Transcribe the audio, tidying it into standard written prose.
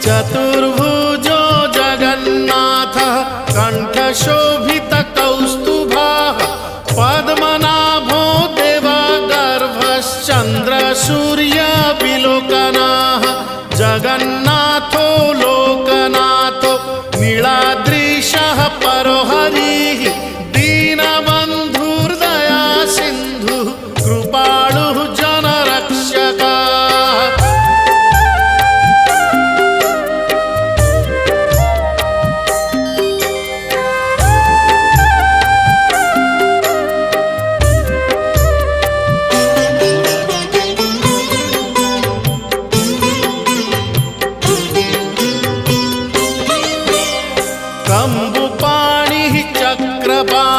चतुर्भुजो जगन्नाथः कण्ठशोभितकौस्तुभः पद्मनाभो देवगर्भश्चन्द्रसूर्यविलोकनः जगन्नाथो लोकनाथो नीलाद्रीशः परो हरिः दीनबन्धुर्दया सिन्धुः कृपालुः जनरक्षकः। कम्बुपाणिः चक्रपाणिः